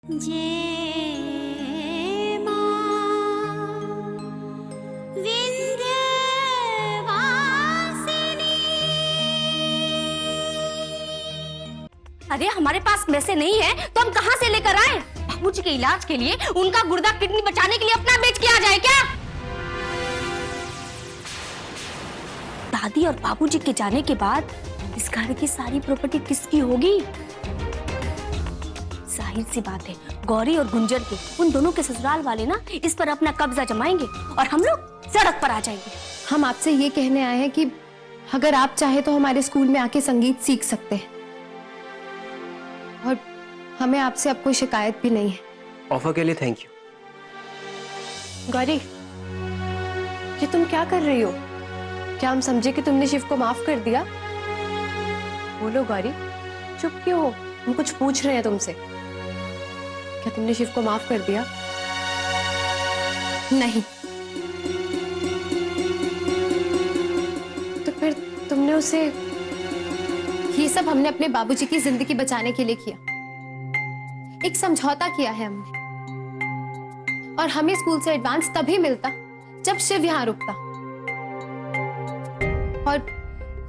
जय मां विंध्यवासिनी। अरे हमारे पास पैसे नहीं है तो हम कहाँ से लेकर आए? बाबूजी के इलाज के लिए उनका गुर्दा किडनी बचाने के लिए अपना बेच के आ जाए क्या? दादी और बाबूजी के जाने के बाद इस घर की सारी प्रॉपर्टी किसकी होगी? जाहिर सी बात है, गौरी और गुंजर के, उन दोनों के ससुराल वाले ना इस पर अपना कब्जा जमाएंगे और हम लोग सड़क पर आ जाएंगे। हम आपसे ये कहने आए हैं कि अगर आप चाहे तो हमारे स्कूल में आके संगीत सीख सकते हैं और हमें आपसे अब कोई शिकायत भी नहीं है। ऑफर के लिए थैंक यू। गौरी, ये तुम क्या कर रही हो? क्या हम समझे कि तुमने शिव को माफ कर दिया? बोलो गौरी, चुप क्यों हो? हम कुछ पूछ रहे हैं तुमसे। क्या तुमने शिव को माफ कर दिया? नहीं। तो फिर तुमने उसे? ये सब हमने अपने बाबूजी की जिंदगी बचाने के लिए किया। एक समझौता किया है हमने, और हमें स्कूल से एडवांस तभी मिलता जब शिव यहाँ रुकता। और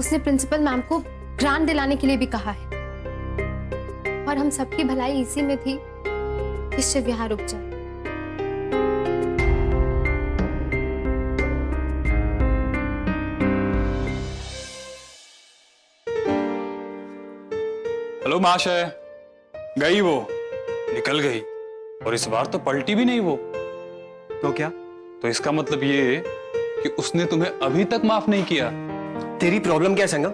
उसने प्रिंसिपल मैम को ग्रांट दिलाने के लिए भी कहा है, और हम सबकी भलाई इसी में थी कि शिव यहाँ रुक जाए। हेलो महाशय, गई वो, निकल गई, और इस बार तो पलटी भी नहीं वो। तो क्या? तो इसका मतलब ये कि उसने तुम्हें अभी तक माफ नहीं किया। तेरी प्रॉब्लम क्या है संगम?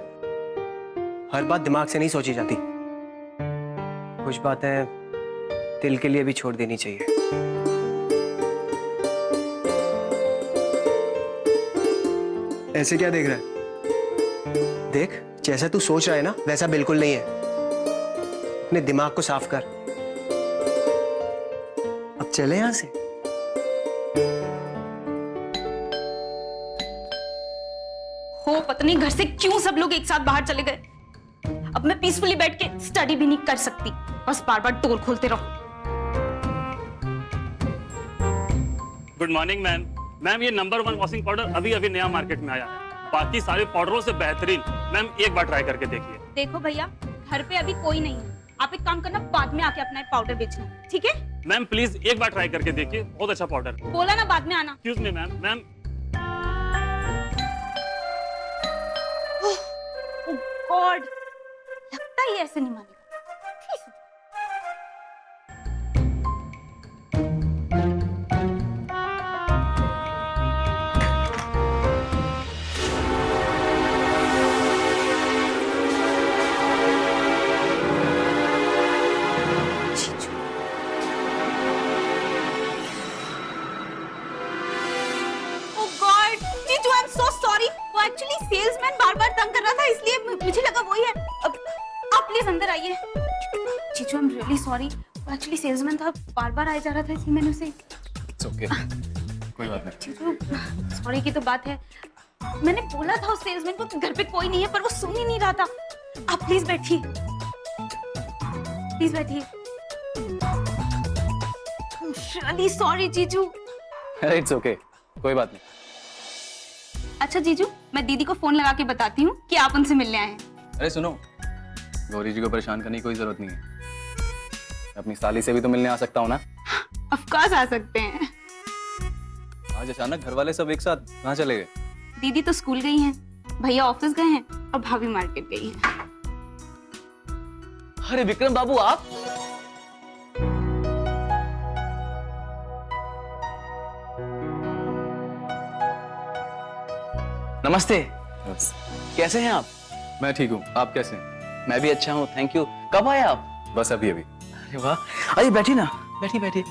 हर बात दिमाग से नहीं सोची जाती। कुछ बातें दिल के लिए भी छोड़ देनी चाहिए। ऐसे क्या देख रहा है? देख, जैसा तू सोच रहा है ना वैसा बिल्कुल नहीं है। अपने दिमाग को साफ कर। अब चले यहां से। हो पता नहीं घर से क्यों सब लोग एक साथ बाहर चले गए। अब मैं पीसफुली बैठ के स्टडी भी नहीं कर सकती, बस बार बार डोर खोलते रहो। Good morning ma'am. मैम, ये नंबर 1 वॉशिंग पाउडर अभी अभी नया मार्केट में आया है, बाकी सारे पाउडरों से बेहतरीन। मैम, एक बार ट्राई करके देखिए। देखो भैया, घर पे अभी कोई नहीं है, आप एक काम करना, बाद में आके अपना पाउडर बेचना, ठीक है? मैम प्लीज एक बार ट्राई करके देखिए, बहुत अच्छा पाउडर। बोला ना बाद में आना। Excuse me ma'am. Ma'am, God, लगता ही ऐसे नहीं मानेगा। एक्चुअली सेल्समैन बार-बार तंग कर रहा था, इसलिए मुझे लगा वही है। अब आप प्लीज अंदर आइए। जीजू, I am really sorry, actually salesman था, बार-बार आया जा रहा था, इसलिए मैंने उसे। इट्स ओके, कोई बात नहीं। जीजू, सॉरी की तो बात है, मैंने बोला था उस सेल्समैन को कि घर पे कोई नहीं है, पर वो सुन ही नहीं रहा था। आप प्लीज बैठिए, प्लीज बैठिए। रियली सॉरी जीजू। इट्स ओके, कोई बात नहीं। अच्छा जीजू, मैं दीदी को फोन लगा के बताती हूँ कि आप उनसे मिलने आए हैं। अरे सुनो, गौरी जी को परेशान करने की कोई जरूरत नहीं है। अपनी साली से भी तो मिलने आ सकता हूँ ना। ऑफ कोर्स आ सकते हैं। आज अचानक घर वाले सब एक साथ कहाँ चले गए? दीदी तो स्कूल गई हैं, भैया ऑफिस गए हैं और भाभी मार्केट गई हैं। अरे विक्रम बाबू, आप? नमस्ते। कैसे हैं आप? मैं ठीक हूँ, आप कैसे हैं? मैं भी अच्छा हूँ, थैंक यू। कब आए आप? बस अभी अभी। अरे वाह, आइए बैठिए ना, बैठिए बैठिए।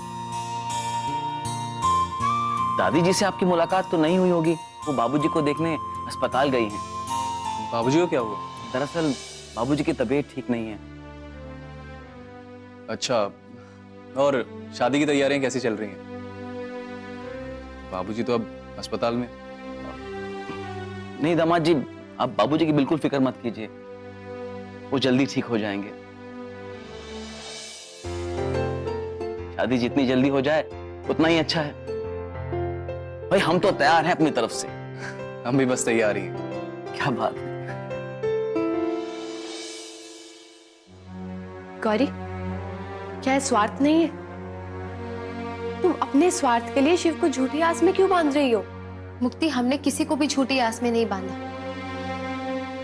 दादी जी से आपकी मुलाकात तो नहीं हुई होगी, वो बाबूजी को देखने अस्पताल गई हैं। बाबूजी को क्या हुआ? दरअसल बाबूजी की तबीयत ठीक नहीं है। अच्छा, और शादी की तैयारियां कैसी चल रही हैं? बाबूजी तो अब अस्पताल में। नहीं दामाद जी, आप बाबूजी की बिल्कुल फिक्र मत कीजिए, वो जल्दी ठीक हो जाएंगे। शादी जितनी जल्दी हो जाए उतना ही अच्छा है। भाई हम तो तैयार हैं अपनी तरफ से। हम भी बस तैयार ही हैं। क्या बात है। गौरी, क्या स्वार्थ नहीं है? तुम अपने स्वार्थ के लिए शिव को झूठी आस में क्यों बांध रही हो? मुक्ति, हमने किसी को भी झूठी आस में नहीं बांधा।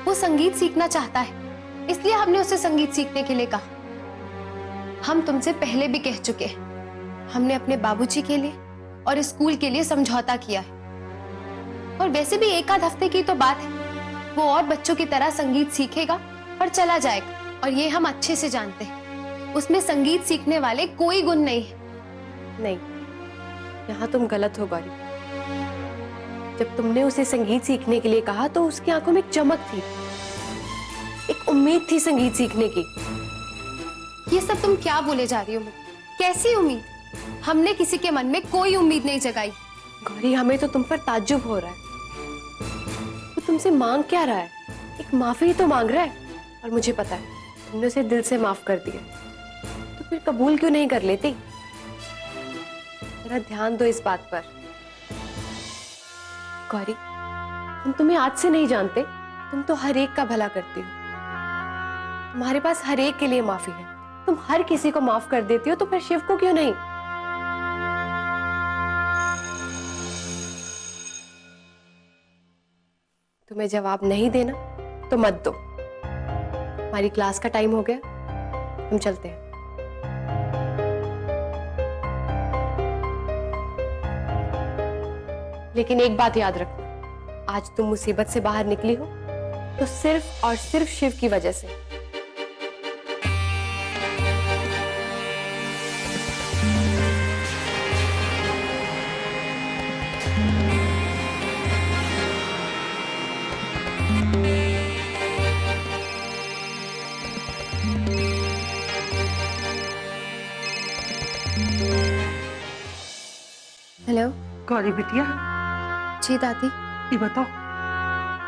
वो संगीत सीखना चाहता है, इसलिए हमने उसे संगीत सीखने के लिए कहा। हम तुमसे पहले भी कह चुके हैं, हमने अपने बाबूजी के लिए और स्कूल के लिए समझौता किया है। और वैसे भी एक आध हफ्ते की तो बात है, वो और बच्चों की तरह संगीत सीखेगा और चला जाएगा। और ये हम अच्छे से जानते हैं, उसमें संगीत सीखने वाले कोई गुण नहीं है। नहीं, यहाँ तुम गलत हो गौरी। जब तुमने उसे संगीत सीखने के लिए कहा तो उसकी आंखों में एक चमक थी, एक उम्मीद थी संगीत सीखने की। ये सब तुम क्या बोले जा रही हो? कैसी उम्मीद? हमने किसी के मन में कोई उम्मीद नहीं जगाई। गौरी, हमें तो तुम पर ताज्जुब हो रहा है। वो तुमसे मांग क्या रहा है? एक माफी तो मांग रहा है। और मुझे पता है तुमने उसे दिल से माफ कर दिया, तो फिर कबूल क्यों नहीं कर लेती? जरा ध्यान दो इस बात पर। गौरी, हम तुम्हें आज से नहीं जानते, तुम तो हर एक का भला करती हो। तुम्हारे पास हर एक के लिए माफी है, तुम हर किसी को माफ कर देती हो, तो फिर शिव को क्यों नहीं? तुम्हें जवाब नहीं देना तो मत दो। हमारी क्लास का टाइम हो गया, हम चलते हैं। लेकिन एक बात याद रखना, आज तुम मुसीबत से बाहर निकली हो तो सिर्फ और सिर्फ शिव की वजह से। हेलो। गौरी बिटिया, जी दादी। ये बताओ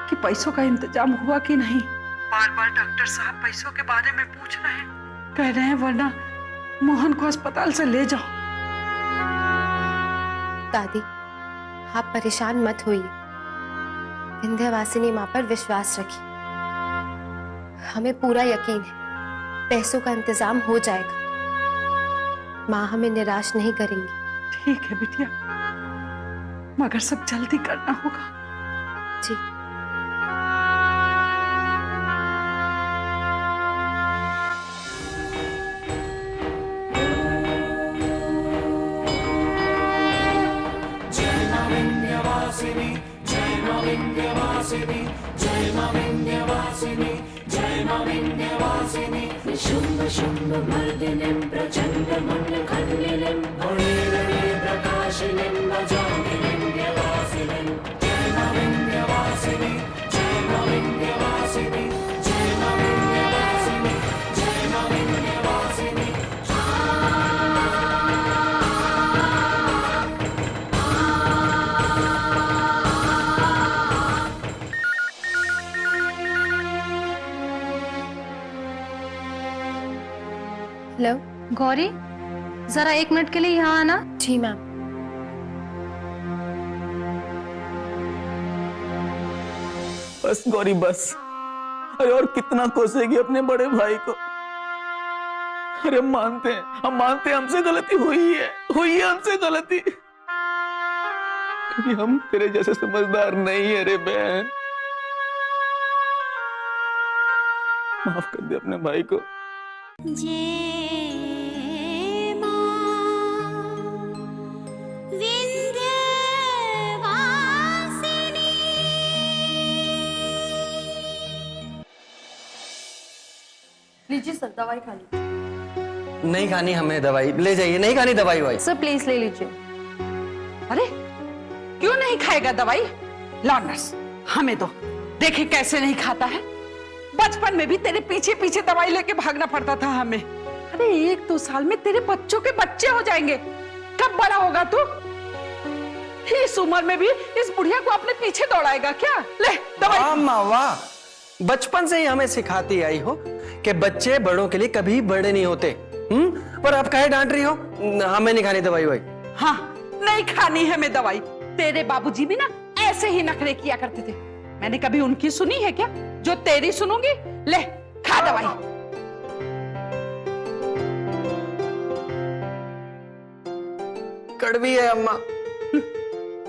कि पैसों का इंतजाम हुआ कि नहीं? बार बार डॉक्टर साहब पैसों के बारे में पूछ रहे हैं, कह रहे हैं वरना मोहन को अस्पताल से ले जाओ। दादी, आप परेशान मत होइए। विंध्यवासिनी माँ पर विश्वास रखिए, हमें पूरा यकीन है पैसों का इंतजाम हो जाएगा। माँ हमें निराश नहीं करेंगी। ठीक है बिटिया, मगर सब जल्दी करना होगा। जी। शुंभ शुंभ मर्दिनीं प्रचंड मुंड खंडिनीं भुणिरणे प्रकाशिनीं भजामि विंध्यवासिनीं। जय मां विंध्यवासिनी, जय मां विंध्यवासिनी, जय मां विंध्यवासिनी, जय मां विंध्यवासिनी। हेलो। गौरी, जरा 1 मिनट के लिए यहाँ आना। जी मैम। बस गौरी बस। अरे और कितना कोसेगी अपने बड़े भाई को? अरे हम मानते हैं हमसे गलती हुई है हमसे गलती, क्योंकि हम तेरे जैसे समझदार नहीं है रे बहन। माफ कर दे अपने भाई को। जय मां विंध्यवासिनी। लीजिए सर, दवाई खा लीजिए। नहीं खानी हमें दवाई, ले जाइए। नहीं खानी दवाई वाई। सर प्लीज ले लीजिए। अरे क्यों नहीं खाएगा दवाई? ला नर्स, हमें दो, देखे कैसे नहीं खाता है। बचपन में भी तेरे पीछे पीछे दवाई लेके भागना पड़ता था हमें। अरे 1-2 साल में तेरे बच्चों के बच्चे हो जाएंगे, कब बड़ा होगा तू? इस उम्र में भी इस बुढ़िया को अपने पीछे दौड़ाएगा क्या? ले दवाई। वाह माँ वाह, बचपन से ही हमें सिखाती आई हो कि बच्चे बड़ों के लिए कभी बड़े नहीं होते। पर आप काहे डांट रही हो? हमें नहीं खानी दवाई भाई। हाँ, नहीं खानी है मैं दवाई। तेरे बाबूजी भी ना ऐसे ही नखरे किया करते थे। मैंने कभी उनकी सुनी है क्या जो तेरी सुनूंगी? ले खा दवाई। कड़वी है अम्मा।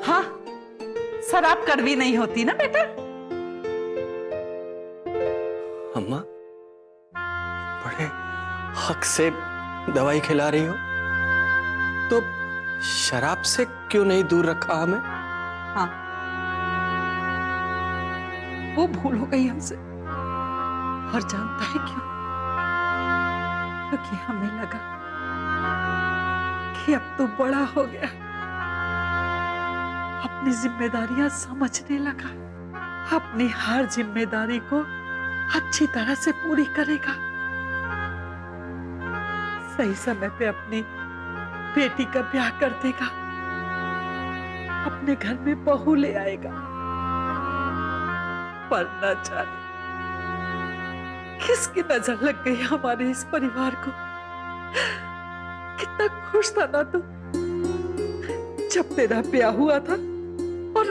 हाँ, शराब कड़वी नहीं होती ना बेटा। अम्मा बड़े हक से दवाई खिला रही हो, तो शराब से क्यों नहीं दूर रखा हमें? हाँ, वो भूल हो गई हमसे। और जानता है क्यों? क्योंकि हमें लगा कि अब तो बड़ा हो गया, अपनी जिम्मेदारियां समझने लगा, अपनी हर जिम्मेदारी को अच्छी तरह से पूरी करेगा, सही समय पे अपनी बेटी का ब्याह कर देगा, अपने घर में बहू ले आएगा। पर न जाने किसकी नजर लग गई हमारे इस परिवार को। कितना खुश था ना तू जब तेरा ब्याह हुआ था और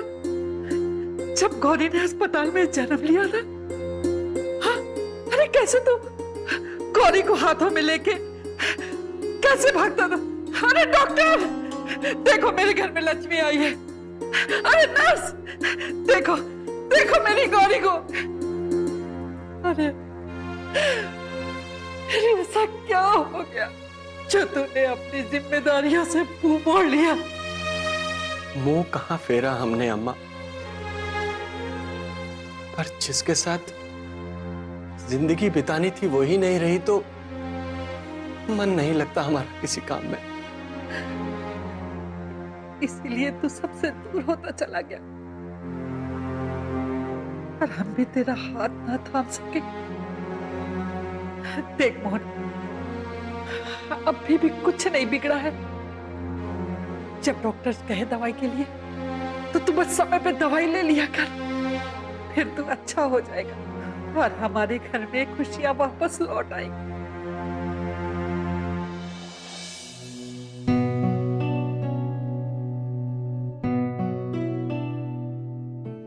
जब गौरी ने अस्पताल में जन्म लिया था। हाँ, अरे कैसे तू गौरी को हाथों में लेके कैसे भागता था? अरे डॉक्टर देखो, मेरे घर में लक्ष्मी आई है। अरे नर्स देखो देखो मेरी गौरी को। अरे ऐसा क्या हो गया जो तूने अपनी जिम्मेदारियों से मुंह मोड़ लिया? मुंह कहां फेरा हमने अम्मा, पर जिसके साथ जिंदगी बितानी थी वही नहीं रही तो मन नहीं लगता हमारा किसी काम में। इसीलिए तू सबसे दूर होता चला गया, पर हम भी तेरा हाथ ना थाम सके। देख मोहन, अभी भी कुछ नहीं बिगड़ा है। जब डॉक्टर कहे दवाई के लिए तो तू बस समय पे दवाई ले लिया कर, फिर तू अच्छा हो जाएगा और हमारे घर में खुशियां वापस लौट आएंगी।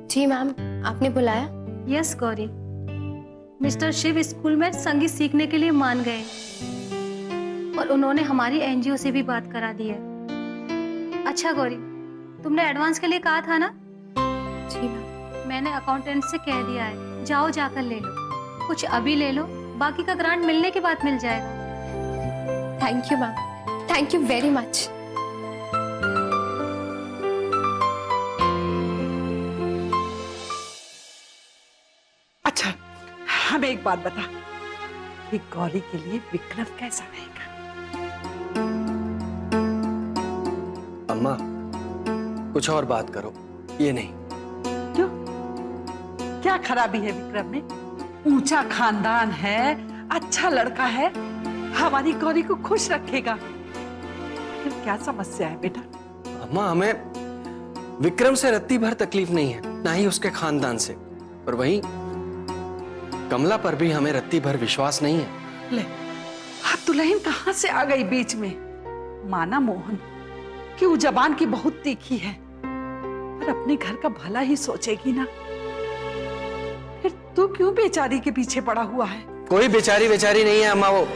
जी मैम, आपने बुलाया? Yes Gauri, mister Shiv school में संगीत सीखने के लिए मान गए और उन्होंने हमारी एनजीओ से भी बात करा दी है। अच्छा गौरी, तुमने एडवांस के लिए कहा था ना? जी मैम। मैंने अकाउंटेंट से कह दिया है, जाओ जाकर ले लो। कुछ अभी ले लो, बाकी का ग्रांट मिलने के बाद मिल जाएगा। Thank you ma'am, thank you very much. अच्छा, हमें एक बात बता कि गौरी के लिए विक्रम कैसा रहेगा? अम्मा कुछ और बात करो, ये नहीं। क्यों? क्या खराबी है विक्रम में? ऊंचा खानदान है, अच्छा लड़का है, हमारी गौरी को खुश रखेगा। फिर क्या समस्या है बेटा? अम्मा हमें विक्रम से रत्ती भर तकलीफ नहीं है, ना ही उसके खानदान से, पर वहीं कमला पर भी हमें रत्ती भर विश्वास नहीं है। ले, अब दुल्हन कहां से आ गई बीच में? माना मोहन कि वो जबान की बहुत तीखी है, पर अपने घर का भला ही सोचेगी ना। फिर तू क्यों बेचारी के पीछे पड़ा हुआ है? कोई बेचारी बेचारी नहीं है अम्मा वो,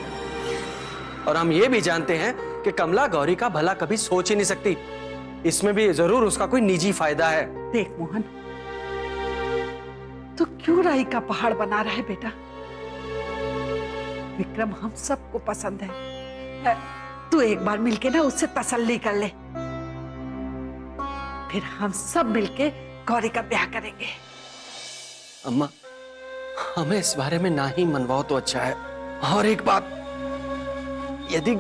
और हम ये भी जानते हैं कि कमला गौरी का भला कभी सोच ही नहीं सकती। इसमें भी जरूर उसका कोई निजी फायदा है। देख मोहन, तू क्यों राई का पहाड़ बना रहा है बेटा? विक्रम हम सबको पसंद है। तू एक बार मिलके ना उससे तसल्ली कर ले, फिर हम सब मिलके गौरी का ब्याह करेंगे। अम्मा हमें इस बारे में ना ही मनवाओ तो अच्छा है। और एक बात, यदि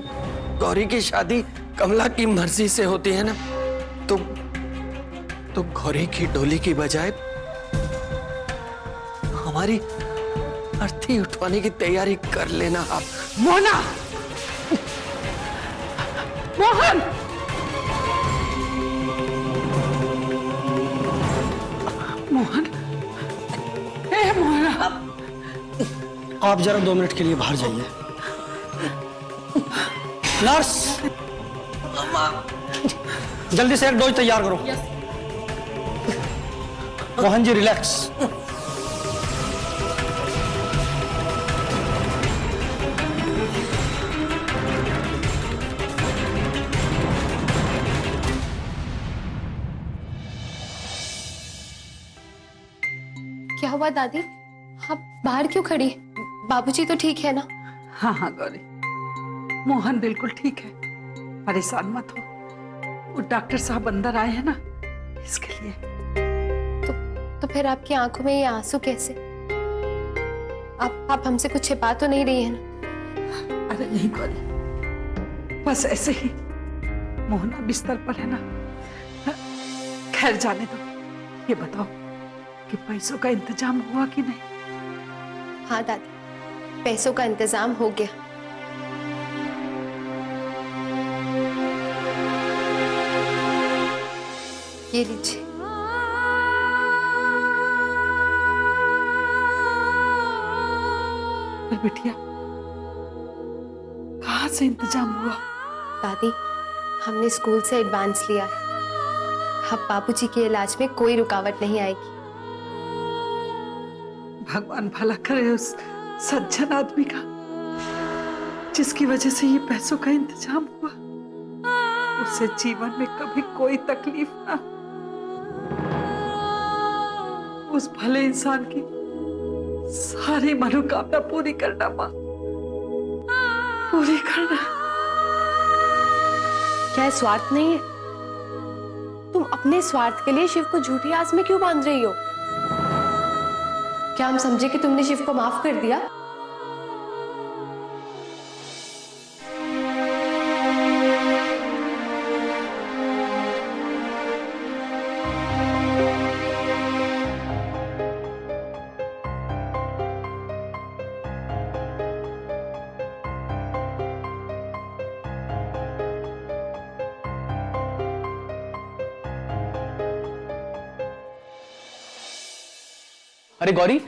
गौरी की शादी कमला की मर्जी से होती है ना, तो गौरी की डोली की बजाय हमारी अर्थी उठवाने की तैयारी कर लेना आप। मोना, मोहन, मोहन, ए मोहन, आप जरा 2 मिनट के लिए बाहर जाइए। नर्स, जल्दी से एक डोज तैयार करो। मोहन जी रिलैक्स। क्या हुआ दादी? आप बाहर क्यों खड़ी? बाबूजी तो ठीक है ना? हाँ हाँ गौरी, मोहन बिल्कुल ठीक है, परेशान मत हो। वो डॉक्टर साहब अंदर आए हैं ना, इसके लिए। तो फिर आपकी आंखों में ये आंसू कैसे? आप हमसे कुछ छिपा तो नहीं रही है ना? अरे नहीं गौरी, बस ऐसे ही। मोहन अब बिस्तर पर है ना। खैर जाने दो, ये बताओ कि पैसों का इंतजाम हुआ कि नहीं? हाँ दादी, पैसों का इंतजाम हो गया। ये लीजिए। बिटिया, कहाँ से इंतजाम हुआ? दादी, हमने स्कूल से एडवांस लिया है। अब बाबूजी के इलाज में कोई रुकावट नहीं आएगी। भगवान भला करे उस सज्जन आदमी का, जिसकी वजह से ये पैसों का इंतजाम हुआ। उसे जीवन में कभी कोई तकलीफ ना, उस भले इंसान की सारी मनोकामना पूरी करना मां, पूरी करना। क्या स्वार्थ नहीं है? तुम अपने स्वार्थ के लिए शिव को झूठी आस में क्यों बांध रही हो? क्या हम समझे कि तुमने शिव को माफ कर दिया? अरे गौरी,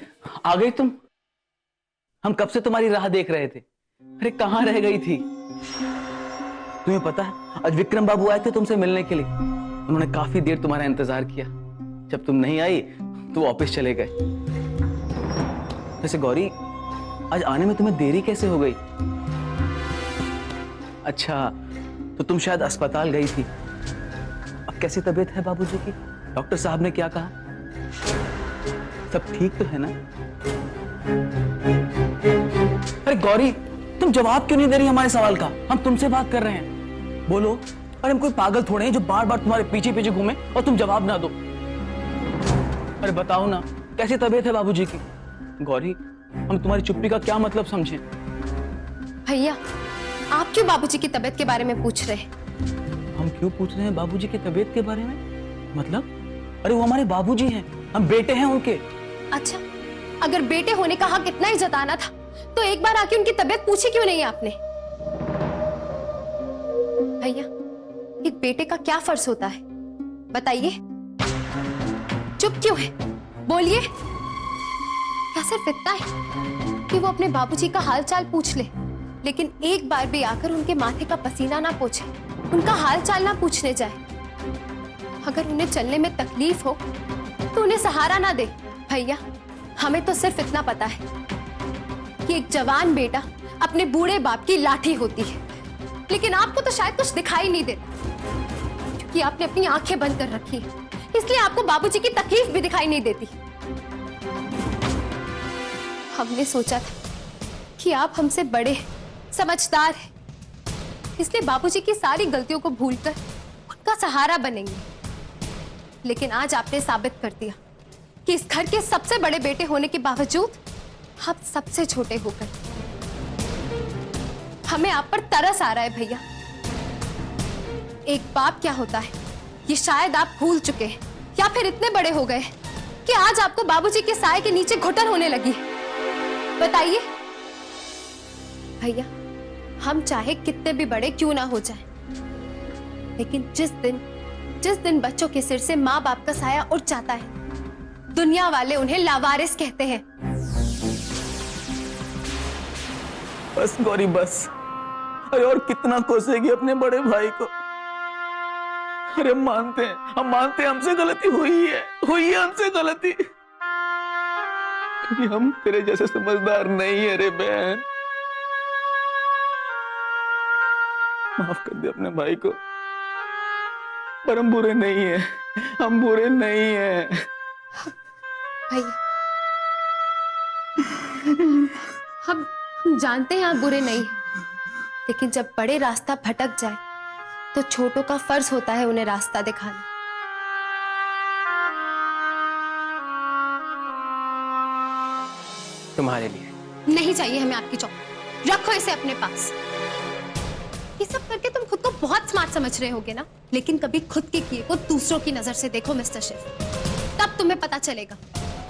आ गई तुम? हम कब से तुम्हारी राह देख रहे थे। अरे कहाँ रह गई थी? तुम्हें पता है, आज विक्रम बाबू आए थे तुमसे मिलने के लिए। उन्होंने काफी देर तुम्हारा इंतजार किया। जब तुम नहीं आई तो वापस चले गए। वैसे गौरी, आज आने में तुम्हें देरी कैसे हो गई? अच्छा, तो तुम शायद अस्पताल गई थी। अब कैसी तबीयत है बाबूजी की? डॉक्टर साहब ने क्या कहा? सब ठीक तो है ना? अरे गौरी, तुम जवाब क्यों नहीं दे रही हमारे सवाल का? हम तुमसे बात कर रहे हैं, बोलो। अरे हम कोई पागल थोड़े हैं जो बार बार तुम्हारे पीछे पीछे घूमे और तुम जवाब ना दो। अरे बताओ ना, कैसी तबीयत है बाबूजी की? गौरी, हम तुम्हारी चुप्पी का क्या मतलब समझें? भैया, आप क्यों बाबूजी की तबीयत के बारे में पूछ रहे हैं? हम क्यों पूछ रहे हैं बाबूजी की तबीयत के बारे में? मतलब? अरे वो हमारे बाबूजी हैं, हम बेटे हैं उनके। अच्छा, अगर बेटे होने का हक इतना ही जताना था तो एक बार आके उनकी तबीयत पूछी क्यों नहीं आपने? भैया, एक बेटे का क्या फर्ज होता है बताइए? चुप क्यों है? बोलिए। क्या सिर्फ इतना है कि वो अपने बाबूजी का हालचाल पूछ ले, लेकिन एक बार भी आकर उनके माथे का पसीना ना पोंछे, उनका हालचाल ना पूछने जाए? अगर उन्हें चलने में तकलीफ हो तो उन्हें सहारा ना दे? भैया, हमें तो सिर्फ इतना पता है कि एक जवान बेटा अपने बूढ़े बाप की लाठी होती है, लेकिन आपको तो शायद कुछ दिखाई नहीं देता, क्योंकि आपने अपनी आंखें बंद कर रखी है, इसलिए आपको बाबूजी की तकलीफ भी दिखाई नहीं देती। हमने सोचा था कि आप हमसे बड़े समझदार हैं, इसलिए बाबूजी की सारी गलतियों को भूलकर उनका सहारा बनेंगे, लेकिन आज आपने साबित कर दिया कि इस घर के सबसे बड़े बेटे होने के बावजूद आप सबसे छोटे हो गए। हमें आप पर तरस आ रहा है भैया। एक बाप क्या होता है ये शायद आप भूल चुके हैं, या फिर इतने बड़े हो गए कि आज आपको बाबूजी के साए के नीचे घुटन होने लगी है। बताइए भैया, हम चाहे कितने भी बड़े क्यों ना हो जाएं, लेकिन जिस दिन बच्चों के सिर से माँ बाप का साया उठ जाता है, दुनिया वाले उन्हें लावारिस कहते हैं। बस गौरी, बस। अरे और कितना कोसेगी अपने बड़े भाई को। अरे हम मानते हैं हमसे गलती हुई है हमसे गलती, क्योंकि हम तेरे जैसे समझदार नहीं है रे बहन। माफ कर दे अपने भाई को, पर हम बुरे नहीं है, हम बुरे नहीं है भैया, हम जानते हैं आप बुरे नहीं हैं, लेकिन जब बड़े रास्ता भटक जाए तो छोटों का फर्ज होता है उन्हें रास्ता दिखाना। तुम्हारे लिए। नहीं चाहिए हमें आपकी चॉकलेट, रखो इसे अपने पास। ये सब करके तुम खुद को बहुत स्मार्ट समझ रहे होगे ना, लेकिन कभी खुद के किए को दूसरों की नजर से देखो मिस्टर शिव, तब तुम्हें पता चलेगा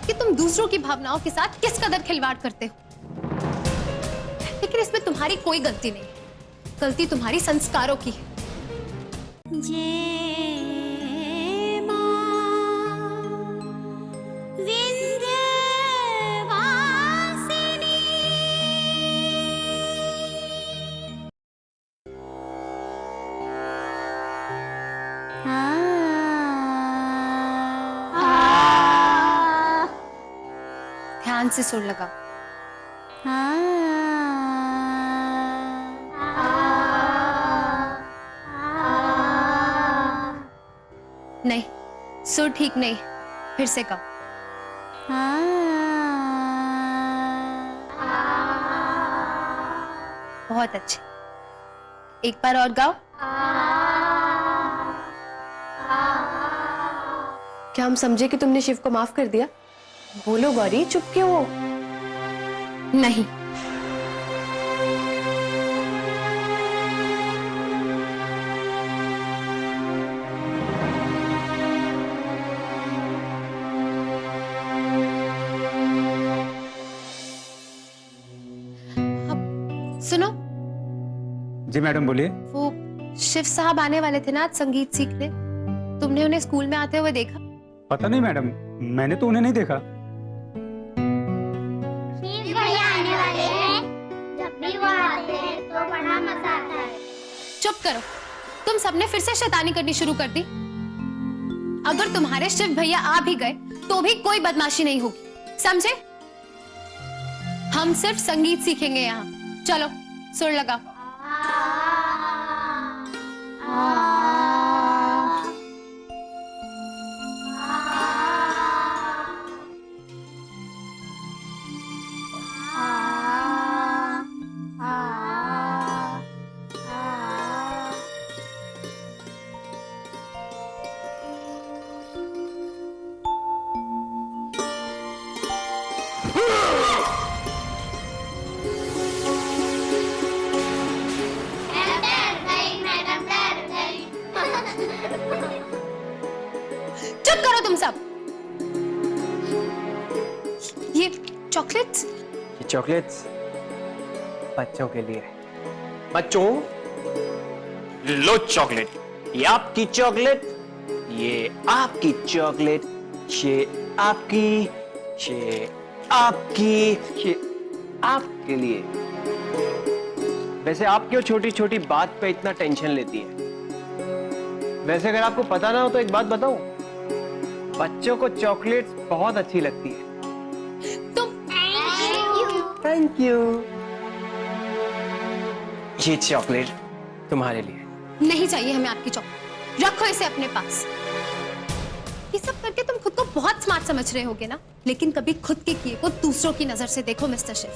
कि तुम दूसरों की भावनाओं के साथ किस कदर खिलवाड़ करते हो। लेकिन इसमें तुम्हारी कोई गलती नहीं, गलती तुम्हारी संस्कारों की है। ध्यान से सुर लगाओ। नहीं, सुर ठीक नहीं, फिर से गाओ। बहुत अच्छे, एक बार और गाओ। क्या हम समझे कि तुमने शिव को माफ कर दिया? बोलो गौरी, चुप क्यों हो? नहीं, सुनो। जी मैडम बोलिए। वो शिव साहब आने वाले थे ना आज संगीत सीखने, तुमने उन्हें स्कूल में आते हुए देखा? पता नहीं मैडम, मैंने तो उन्हें नहीं देखा। शिव भैया आने वाले हैं, जब भी वो आते हैं तो बड़ा मजा आता है। चुप करो, तुम सबने फिर से शैतानी करनी शुरू कर दी। अगर तुम्हारे शिव भैया आ भी गए तो भी कोई बदमाशी नहीं होगी, समझे? हम सिर्फ संगीत सीखेंगे यहाँ। चलो सुर लगाओ। चुप करो तुम सब। ये चॉकलेट्स? ये चॉकलेट्स बच्चों के लिए। बच्चों, लो चॉकलेट। ये आपकी चॉकलेट, ये आपकी चॉकलेट, ये आपकी, ये आपकी, ये आपके लिए। वैसे आप क्यों छोटी छोटी बात पे इतना टेंशन लेती है? वैसे अगर आपको पता ना हो तो एक बात बताऊं, बच्चों को चॉकलेट्स बहुत अच्छी लगती है। Thank you. ये चॉकलेट तुम्हारे लिए। नहीं चाहिए हमें आपकी चॉकलेट, रखो इसे अपने पास। ये सब करके तुम खुद को बहुत स्मार्ट समझ रहे होगे ना, लेकिन कभी खुद के किए को दूसरों की नजर से देखो मिस्टर शिव,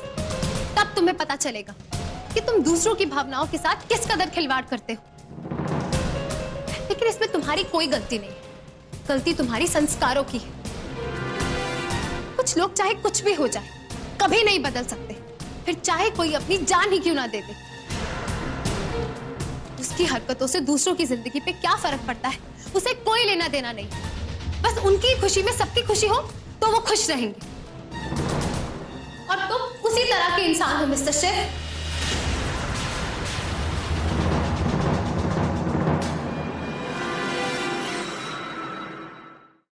तब तुम्हें पता चलेगा कि तुम दूसरों की भावनाओं के साथ किस कदर खिलवाड़ करते हो। लेकिन इसमें तुम्हारी कोई गलती नहीं, गलती तुम्हारी संस्कारों की है। कुछ लोग चाहे कुछ भी हो जाए कभी नहीं बदल सकते, फिर चाहे कोई अपनी जान ही क्यों ना दे दे। उसकी हरकतों से दूसरों की जिंदगी पे क्या फर्क पड़ता है, उसे कोई लेना देना नहीं। बस उनकी खुशी में सबकी खुशी हो तो वो खुश रहेंगे। और तुम उसी तरह के इंसान हो मिस्टर शिव।